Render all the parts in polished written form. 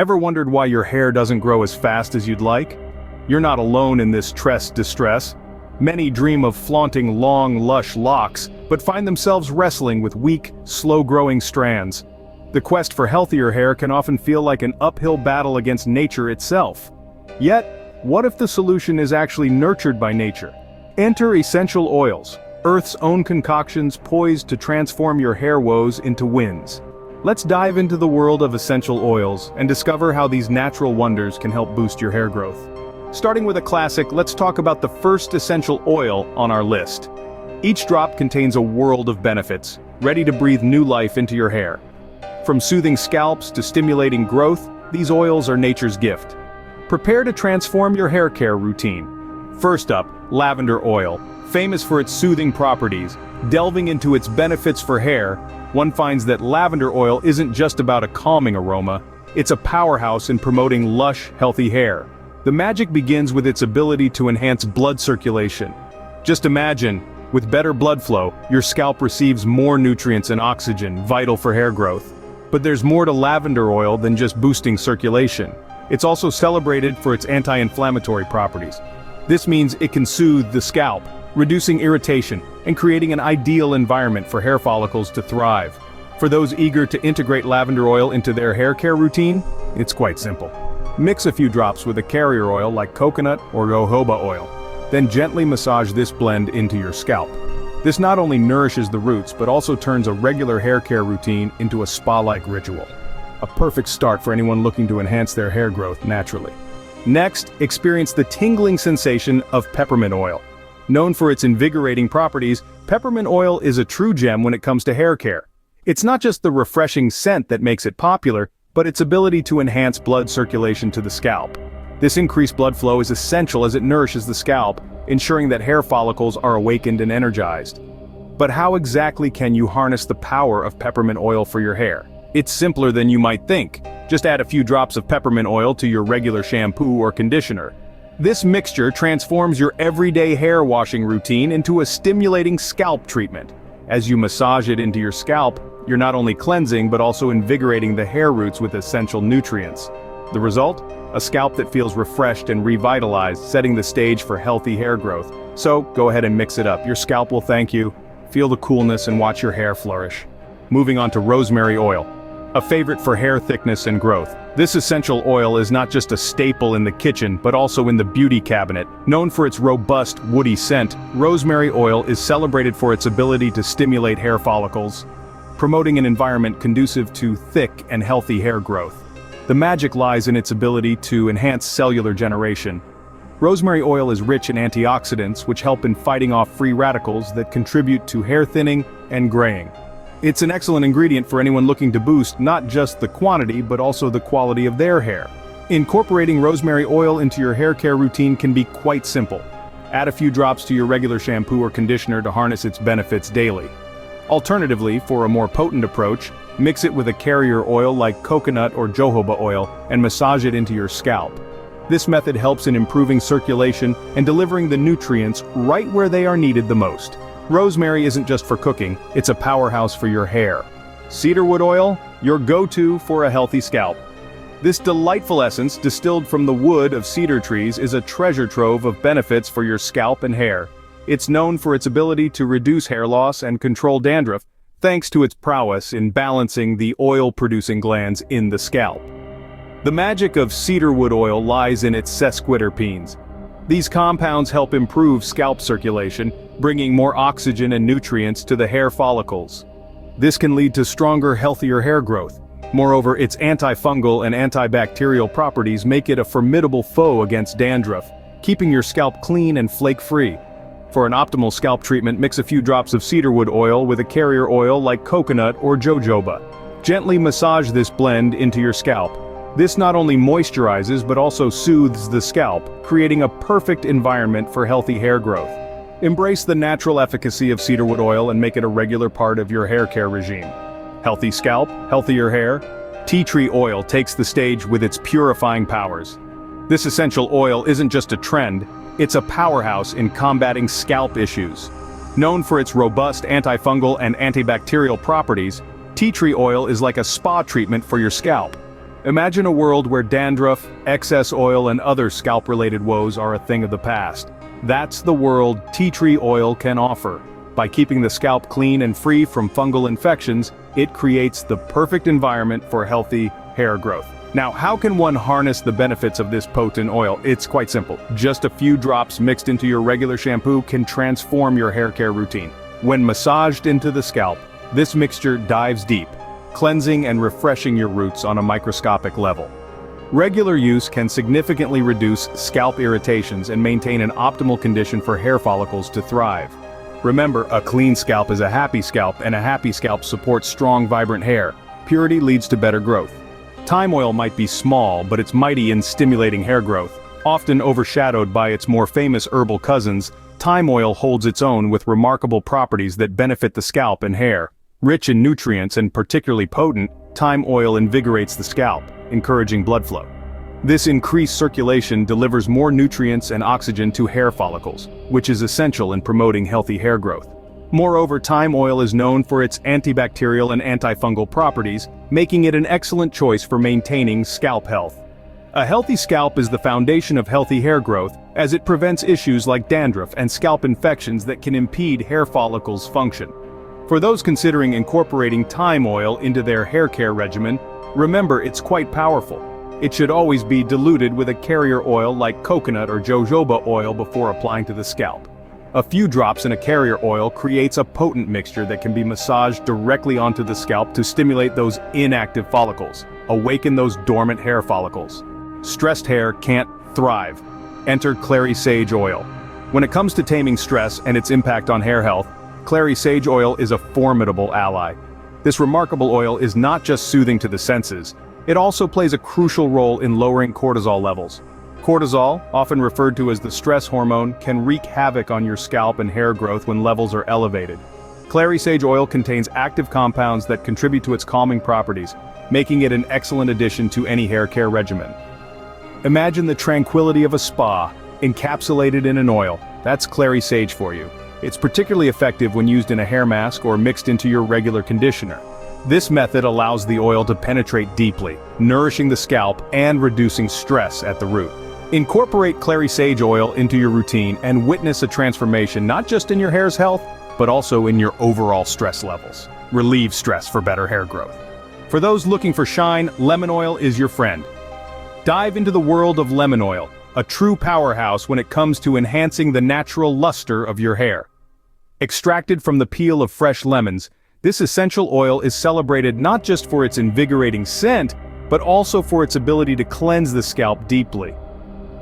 Ever wondered why your hair doesn't grow as fast as you'd like? You're not alone in this distress. Many dream of flaunting long, lush locks, but find themselves wrestling with weak, slow-growing strands. The quest for healthier hair can often feel like an uphill battle against nature itself. Yet, what if the solution is actually nurtured by nature? Enter essential oils, Earth's own concoctions poised to transform your hair woes into wins. Let's dive into the world of essential oils and discover how these natural wonders can help boost your hair growth. Starting with a classic, let's talk about the first essential oil on our list. Each drop contains a world of benefits, ready to breathe new life into your hair. From soothing scalps to stimulating growth, these oils are nature's gift. Prepare to transform your hair care routine. First up, lavender oil. Famous for its soothing properties, delving into its benefits for hair, one finds that lavender oil isn't just about a calming aroma, it's a powerhouse in promoting lush, healthy hair. The magic begins with its ability to enhance blood circulation. Just imagine, with better blood flow, your scalp receives more nutrients and oxygen, vital for hair growth. But there's more to lavender oil than just boosting circulation. It's also celebrated for its anti-inflammatory properties. This means it can soothe the scalp, reducing irritation, and creating an ideal environment for hair follicles to thrive. For those eager to integrate lavender oil into their hair care routine, it's quite simple. Mix a few drops with a carrier oil like coconut or jojoba oil. Then gently massage this blend into your scalp. This not only nourishes the roots but also turns a regular hair care routine into a spa-like ritual. A perfect start for anyone looking to enhance their hair growth naturally. Next, experience the tingling sensation of peppermint oil. Known for its invigorating properties, peppermint oil is a true gem when it comes to hair care. It's not just the refreshing scent that makes it popular, but its ability to enhance blood circulation to the scalp. This increased blood flow is essential as it nourishes the scalp, ensuring that hair follicles are awakened and energized. But how exactly can you harness the power of peppermint oil for your hair? It's simpler than you might think. Just add a few drops of peppermint oil to your regular shampoo or conditioner. This mixture transforms your everyday hair washing routine into a stimulating scalp treatment. As you massage it into your scalp, you're not only cleansing but also invigorating the hair roots with essential nutrients. The result? A scalp that feels refreshed and revitalized, setting the stage for healthy hair growth. So, go ahead and mix it up. Your scalp will thank you. Feel the coolness and watch your hair flourish. Moving on to rosemary oil. A favorite for hair thickness and growth. This essential oil is not just a staple in the kitchen, but also in the beauty cabinet. Known for its robust, woody scent, rosemary oil is celebrated for its ability to stimulate hair follicles, promoting an environment conducive to thick and healthy hair growth. The magic lies in its ability to enhance cellular generation. Rosemary oil is rich in antioxidants which help in fighting off free radicals that contribute to hair thinning and graying. It's an excellent ingredient for anyone looking to boost not just the quantity but also the quality of their hair. Incorporating rosemary oil into your hair care routine can be quite simple. Add a few drops to your regular shampoo or conditioner to harness its benefits daily. Alternatively, for a more potent approach, mix it with a carrier oil like coconut or jojoba oil and massage it into your scalp. This method helps in improving circulation and delivering the nutrients right where they are needed the most. Rosemary isn't just for cooking, it's a powerhouse for your hair. Cedarwood oil, your go-to for a healthy scalp. This delightful essence, distilled from the wood of cedar trees, is a treasure trove of benefits for your scalp and hair. It's known for its ability to reduce hair loss and control dandruff, thanks to its prowess in balancing the oil-producing glands in the scalp. The magic of cedarwood oil lies in its sesquiterpenes. These compounds help improve scalp circulation, bringing more oxygen and nutrients to the hair follicles. This can lead to stronger, healthier hair growth. Moreover, its antifungal and antibacterial properties make it a formidable foe against dandruff, keeping your scalp clean and flake-free. For an optimal scalp treatment, mix a few drops of cedarwood oil with a carrier oil like coconut or jojoba. Gently massage this blend into your scalp. This not only moisturizes but also soothes the scalp, creating a perfect environment for healthy hair growth. Embrace the natural efficacy of cedarwood oil and make it a regular part of your hair care regime. Healthy scalp, healthier hair. Tea tree oil takes the stage with its purifying powers. This essential oil isn't just a trend, it's a powerhouse in combating scalp issues. Known for its robust antifungal and antibacterial properties, tea tree oil is like a spa treatment for your scalp. Imagine a world where dandruff, excess oil and other scalp-related woes are a thing of the past. That's the world tea tree oil can offer. By keeping the scalp clean and free from fungal infections, it creates the perfect environment for healthy hair growth. Now, how can one harness the benefits of this potent oil? It's quite simple. Just a few drops mixed into your regular shampoo can transform your hair care routine. When massaged into the scalp, this mixture dives deep, cleansing and refreshing your roots on a microscopic level. Regular use can significantly reduce scalp irritations and maintain an optimal condition for hair follicles to thrive. Remember, a clean scalp is a happy scalp, and a happy scalp supports strong, vibrant hair. Purity leads to better growth. Thyme oil might be small, but it's mighty in stimulating hair growth. Often overshadowed by its more famous herbal cousins, thyme oil holds its own with remarkable properties that benefit the scalp and hair. Rich in nutrients and particularly potent, thyme oil invigorates the scalp, encouraging blood flow. This increased circulation delivers more nutrients and oxygen to hair follicles, which is essential in promoting healthy hair growth. Moreover, thyme oil is known for its antibacterial and antifungal properties, making it an excellent choice for maintaining scalp health. A healthy scalp is the foundation of healthy hair growth, as it prevents issues like dandruff and scalp infections that can impede hair follicles' function. For those considering incorporating thyme oil into their hair care regimen, remember it's quite powerful. It should always be diluted with a carrier oil like coconut or jojoba oil before applying to the scalp. A few drops in a carrier oil creates a potent mixture that can be massaged directly onto the scalp to stimulate those inactive follicles, awaken those dormant hair follicles. Stressed hair can't thrive. Enter Clary Sage Oil. When it comes to taming stress and its impact on hair health, Clary Sage Oil is a formidable ally. This remarkable oil is not just soothing to the senses, it also plays a crucial role in lowering cortisol levels. Cortisol, often referred to as the stress hormone, can wreak havoc on your scalp and hair growth when levels are elevated. Clary Sage Oil contains active compounds that contribute to its calming properties, making it an excellent addition to any hair care regimen. Imagine the tranquility of a spa, encapsulated in an oil. That's Clary Sage for you. It's particularly effective when used in a hair mask or mixed into your regular conditioner. This method allows the oil to penetrate deeply, nourishing the scalp and reducing stress at the root. Incorporate Clary Sage Oil into your routine and witness a transformation not just in your hair's health, but also in your overall stress levels. Relieve stress for better hair growth. For those looking for shine, lemon oil is your friend. Dive into the world of lemon oil, a true powerhouse when it comes to enhancing the natural luster of your hair. Extracted from the peel of fresh lemons, this essential oil is celebrated not just for its invigorating scent, but also for its ability to cleanse the scalp deeply.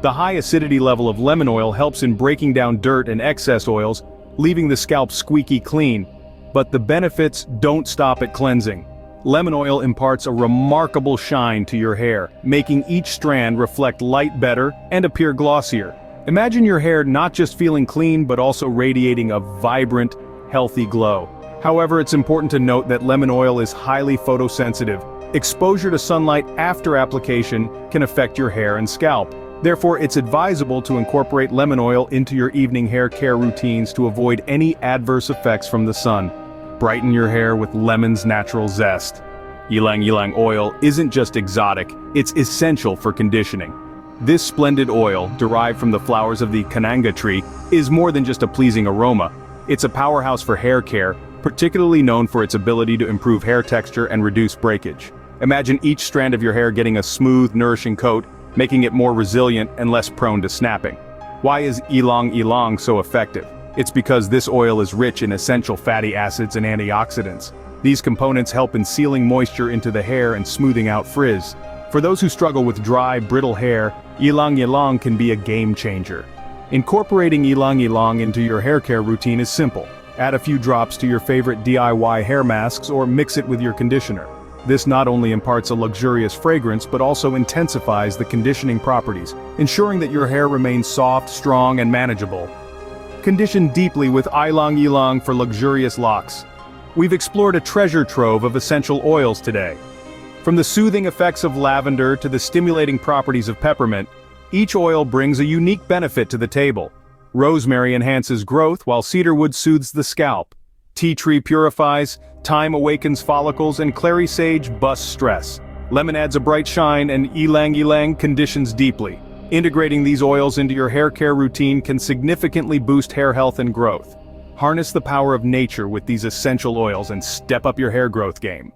The high acidity level of lemon oil helps in breaking down dirt and excess oils, leaving the scalp squeaky clean. But the benefits don't stop at cleansing. Lemon oil imparts a remarkable shine to your hair, making each strand reflect light better and appear glossier. Imagine your hair not just feeling clean but also radiating a vibrant, healthy glow. However, it's important to note that lemon oil is highly photosensitive. Exposure to sunlight after application can affect your hair and scalp. Therefore, it's advisable to incorporate lemon oil into your evening hair care routines to avoid any adverse effects from the sun. Brighten your hair with lemon's natural zest. Ylang oil isn't just exotic, it's essential for conditioning. This splendid oil, derived from the flowers of the kananga tree, is more than just a pleasing aroma. It's a powerhouse for hair care, particularly known for its ability to improve hair texture and reduce breakage. Imagine each strand of your hair getting a smooth, nourishing coat, making it more resilient and less prone to snapping. Why is Ylang so effective? It's because this oil is rich in essential fatty acids and antioxidants. These components help in sealing moisture into the hair and smoothing out frizz. For those who struggle with dry, brittle hair, Ylang can be a game changer. Incorporating Ylang into your hair care routine is simple. Add a few drops to your favorite DIY hair masks or mix it with your conditioner. This not only imparts a luxurious fragrance but also intensifies the conditioning properties, ensuring that your hair remains soft, strong, and manageable. Condition deeply with Ylang for luxurious locks. We've explored a treasure trove of essential oils today. From the soothing effects of lavender to the stimulating properties of peppermint, each oil brings a unique benefit to the table. Rosemary enhances growth while cedarwood soothes the scalp. Tea tree purifies, thyme awakens follicles, and clary sage busts stress. Lemon adds a bright shine and Ylang conditions deeply. Integrating these oils into your hair care routine can significantly boost hair health and growth. Harness the power of nature with these essential oils and step up your hair growth game.